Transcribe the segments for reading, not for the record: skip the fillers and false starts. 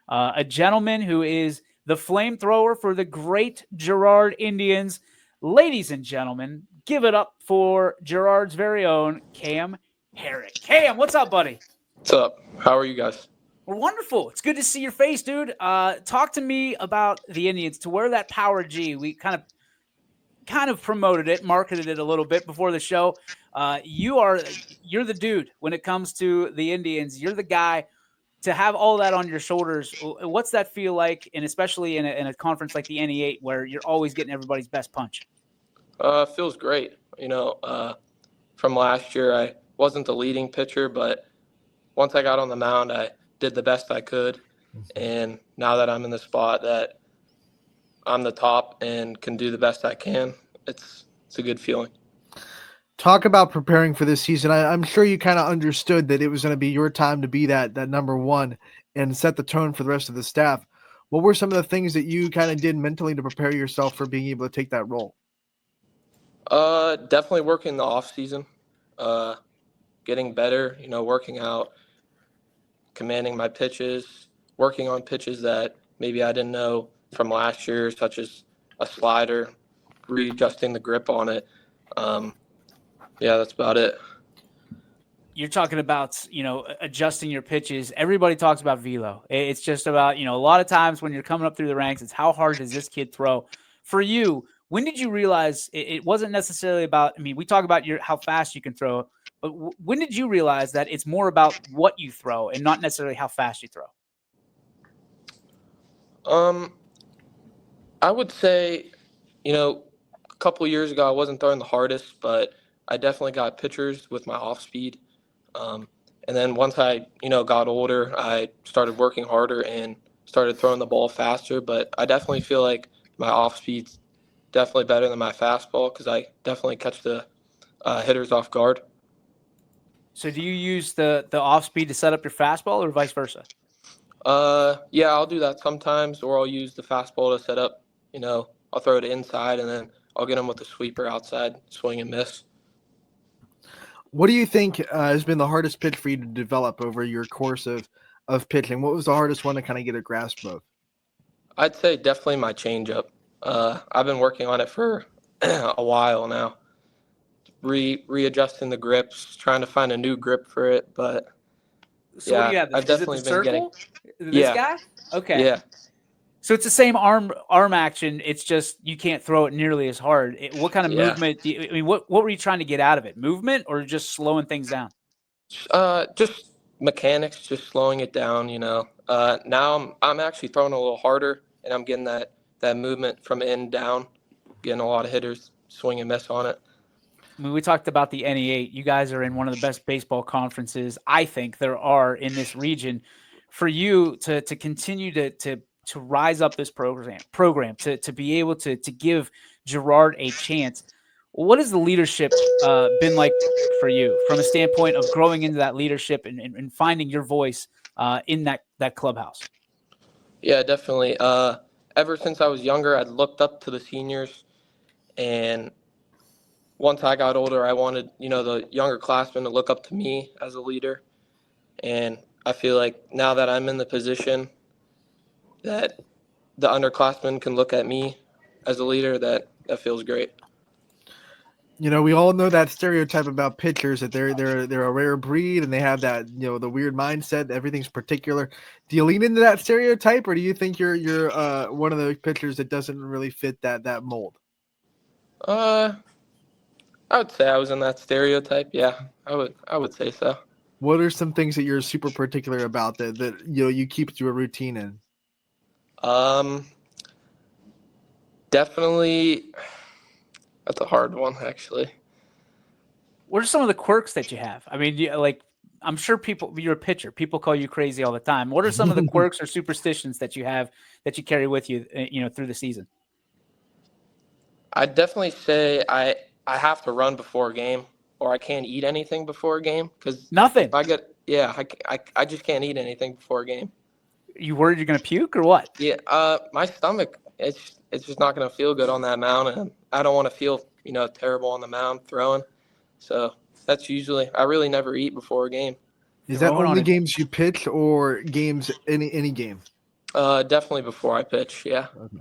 a gentleman who is the flamethrower for the great GIRARD Indians. Ladies and gentlemen, give it up for GIRARD's very own Cam Herrick. Cam, what's up, buddy? What's up? How are you guys? We're wonderful. It's good to see your face, dude. Talk to me about the Indians. To wear that Power G, we kind of promoted it, marketed it a little bit before the show. You're the dude when it comes to the Indians. You're the guy to have all that on your shoulders. What's that feel like, and especially in a conference like the NE8 where you're always getting everybody's best punch? Feels great. From last year, I wasn't the leading pitcher, but once I got on the mound, I did the best I could. And now that I'm in the spot that I'm the top and can do the best I can, it's a good feeling. Talk about preparing for this season. I'm sure you kind of understood that it was going to be your time to be that number one and set the tone for the rest of the staff. What were some of the things that you kind of did mentally to prepare yourself for being able to take that role? Definitely working the off season, getting better, working out, commanding my pitches, working on pitches that maybe I didn't know from last year, such as a slider, readjusting the grip on it. Yeah, that's about it. You're talking about, adjusting your pitches. Everybody talks about velo. It's just about, a lot of times when you're coming up through the ranks, it's how hard does this kid throw? For you, when did you realize it wasn't necessarily about, we talk about how fast you can throw, but when did you realize that it's more about what you throw and not necessarily how fast you throw? I would say, a couple of years ago, I wasn't throwing the hardest, but I definitely got pitchers with my off speed. And then once I, got older, I started working harder and started throwing the ball faster. But I definitely feel like my off speed's definitely better than my fastball because I definitely catch the hitters off guard. So do you use the off speed to set up your fastball or vice versa? Yeah, I'll do that sometimes, or I'll use the fastball to set up, I'll throw it inside and then I'll get them with the sweeper outside, swing and miss. What do you think has been the hardest pitch for you to develop over your course of pitching? What was the hardest one to kind of get a grasp of? I'd say definitely my changeup. I've been working on it for a while now, readjusting the grips, trying to find a new grip for it. But so what do you have? I've definitely been getting. This guy? Okay. Yeah. So it's the same arm action. It's just you can't throw it nearly as hard. What kind of movement? What were you trying to get out of it? Movement or just slowing things down? Just mechanics, just slowing it down. Now I'm actually throwing a little harder, and I'm getting that movement from in down, getting a lot of hitters swing and miss on it. We talked about the NE8. You guys are in one of the best baseball conferences I think there are in this region. For you to continue to rise up this program to be able to give GIRARD a chance. What has the leadership been like for you from a standpoint of growing into that leadership and finding your voice in that clubhouse? Yeah, definitely. Ever since I was younger, I'd looked up to the seniors, and once I got older, I wanted, the younger classmen to look up to me as a leader. And I feel like now that I'm in the position that the underclassmen can look at me as a leader, that feels great. We all know that stereotype about pitchers that they're a rare breed and they have that, the weird mindset, everything's particular. Do you lean into that stereotype, or do you think you're one of the pitchers that doesn't really fit that mold? I would say I was in that stereotype. Yeah, I would say so. What are some things that you're super particular about that you keep to a routine in? Definitely. That's a hard one, actually. What are some of the quirks that you have? I'm sure you're a pitcher. People call you crazy all the time. What are some of the quirks or superstitions that you have that you carry with you, through the season? I'd definitely say I have to run before a game, or I can't eat anything before a game because nothing. I just can't eat anything before a game. You worried you're gonna puke or what? Yeah, my stomach it's just not gonna feel good on that mound, and I don't want to feel terrible on the mound throwing. So that's usually I really never eat before a game. Is that only games you pitch or games any game? Definitely before I pitch. Yeah. Okay.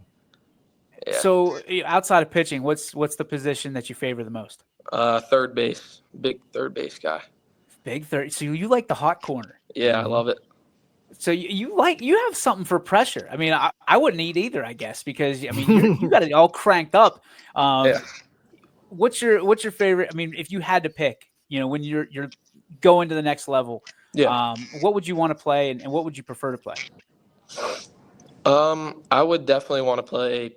Yeah. So outside of pitching, what's the position that you favor the most? Third base. Big third base guy. Big 30. So you like the hot corner. Yeah, I love it. So you have something for pressure. I mean, I wouldn't eat either, I guess, because I mean you got it all cranked up. Yeah. What's your favorite? I mean, if you had to pick, when you're going to the next level, Yeah. what would you want to play, and what would you prefer to play? I would definitely want to play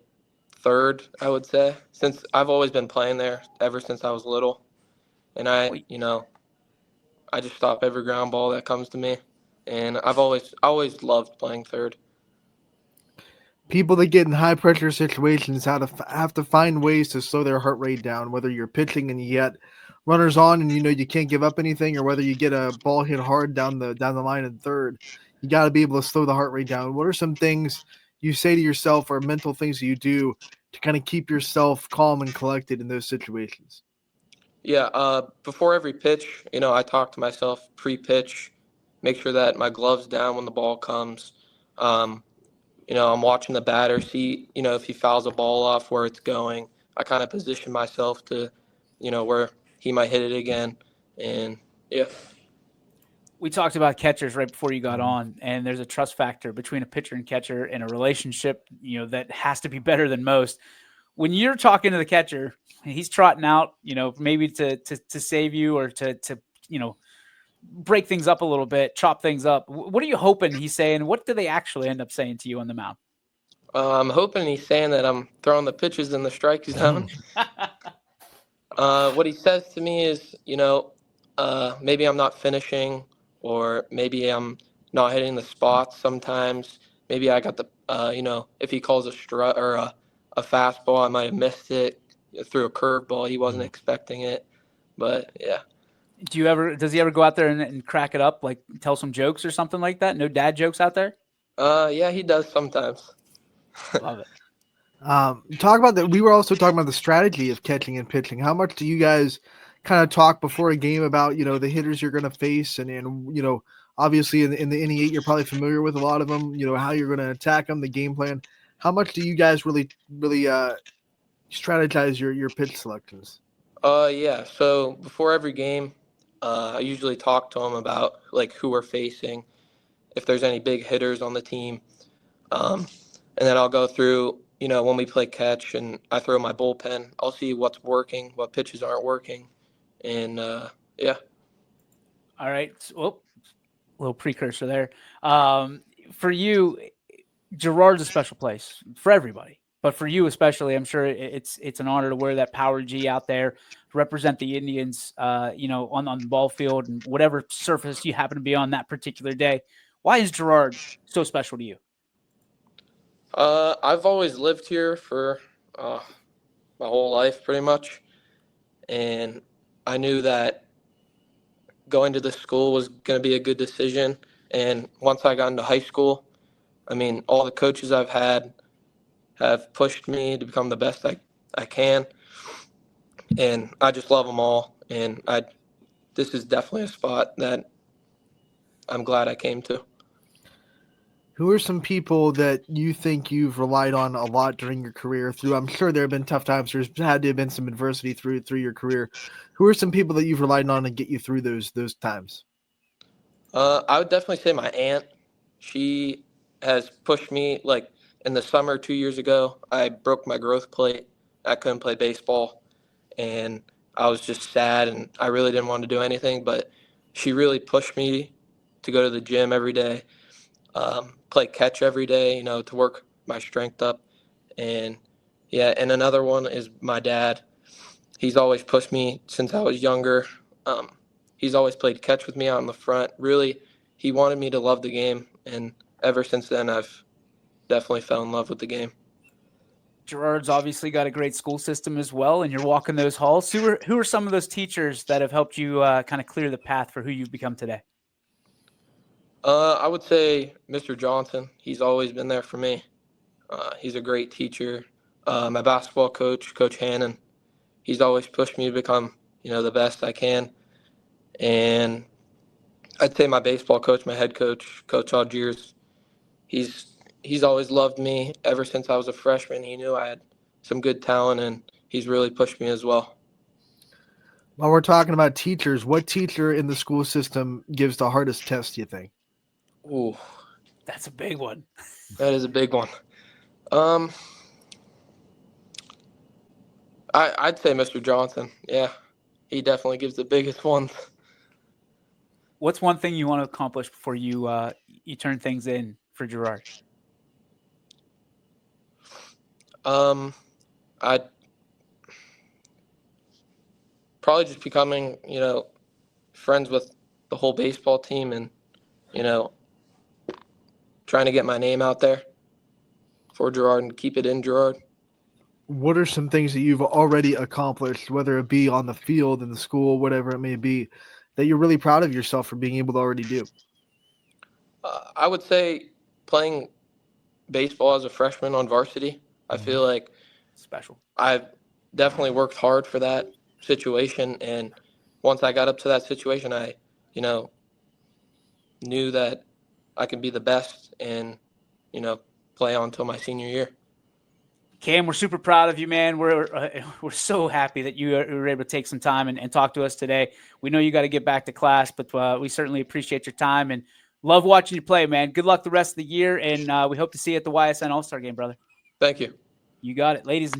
third, I would say, since I've always been playing there ever since I was little. And I just stop every ground ball that comes to me. And I've always loved playing third. People that get in high pressure situations have to find ways to slow their heart rate down, whether you're pitching and you get runners on and you can't give up anything, or whether you get a ball hit hard down the line in third. You got to be able to slow the heart rate down. What are some things you say to yourself, or mental things that you do to kind of keep yourself calm and collected in those situations? Yeah, before every pitch, I talk to myself pre-pitch, make sure that my glove's down when the ball comes. Um, I'm watching the batter, see, if he fouls a ball off, where it's going. I kind of position myself to, where he might hit it again. And yeah. We talked about catchers right before you got on, and there's a trust factor between a pitcher and catcher in a relationship, that has to be better than most. When you're talking to the catcher, he's trotting out, maybe to save you, or to break things up a little bit, chop things up. What are you hoping he's saying? What do they actually end up saying to you on the mound? I'm hoping he's saying that I'm throwing the pitches in the strike zone. What he says to me is, maybe I'm not finishing, or maybe I'm not hitting the spots sometimes. Maybe I got the, if he calls a strut or a fastball, I might have missed it. Threw a curveball, he wasn't expecting it. But yeah. Does he ever go out there and crack it up, like tell some jokes or something like that? No dad jokes out there? Yeah, he does sometimes. Love it. Talk about that. We were also talking about the strategy of catching and pitching. How much do you guys kind of talk before a game about, the hitters you're going to face, and obviously in the inning 8, you're probably familiar with a lot of them, how you're going to attack them, the game plan. How much do you guys really strategize your pitch selections? Yeah. So before every game, I usually talk to them about like who we're facing, if there's any big hitters on the team. And then I'll go through, when we play catch and I throw my bullpen, I'll see what's working, what pitches aren't working. And yeah. All right. A little precursor there. For you, GIRARD's a special place for everybody, but for you especially, I'm sure it's an honor to wear that Power G out there, to represent the Indians, on the ball field and whatever surface you happen to be on that particular day. Why is GIRARD so special to you? I've always lived here for my whole life, pretty much. And I knew that going to the school was going to be a good decision. And once I got into high school, I mean, all the coaches I've had have pushed me to become the best I can. And I just love them all. And this is definitely a spot that I'm glad I came to. Who are some people that you think you've relied on a lot during your career? I'm sure there have been tough times. There's had to have been some adversity through your career. Who are some people that you've relied on to get you through those times? I would definitely say my aunt. She has pushed me. Like in the summer 2 years ago, I broke my growth plate. I couldn't play baseball, and I was just sad, and I really didn't want to do anything. But she really pushed me to go to the gym every day, play catch every day, to work my strength up. And yeah, and another one is my dad. He's always pushed me since I was younger. He's always played catch with me out in the front. Really, he wanted me to love the game, and ever since then, I've definitely fell in love with the game. GIRARD's obviously got a great school system as well, and you're walking those halls. Who are some of those teachers that have helped you kind of clear the path for who you've become today? I would say Mr. Johnson. He's always been there for me. He's a great teacher. My basketball coach, Coach Hannon, he's always pushed me to become, the best I can. And I'd say my baseball coach, my head coach, Coach Algiers, he's he's always loved me ever since I was a freshman. He knew I had some good talent, and he's really pushed me as well. While we're talking about teachers, what teacher in the school system gives the hardest test, you think? Ooh, That's a big one. that is a big one. I'd say Mr. Johnson. Yeah, he definitely gives the biggest ones. What's one thing you want to accomplish before you turn things in for Girard? I'd probably just becoming, friends with the whole baseball team and, trying to get my name out there for Girard and keep it in Girard. What are some things that you've already accomplished, whether it be on the field, in the school, whatever it may be, that you're really proud of yourself for being able to already do? I would say playing baseball as a freshman on varsity. I feel like Special. I've definitely worked hard for that situation. And once I got up to that situation, I, knew that I could be the best and, play on until my senior year. Cam, we're super proud of you, man. We're so happy that you were able to take some time and talk to us today. We know you got to get back to class, but we certainly appreciate your time and love watching you play, man. Good luck the rest of the year, and we hope to see you at the YSN All-Star Game, brother. Thank you. You got it. Ladies and gentlemen.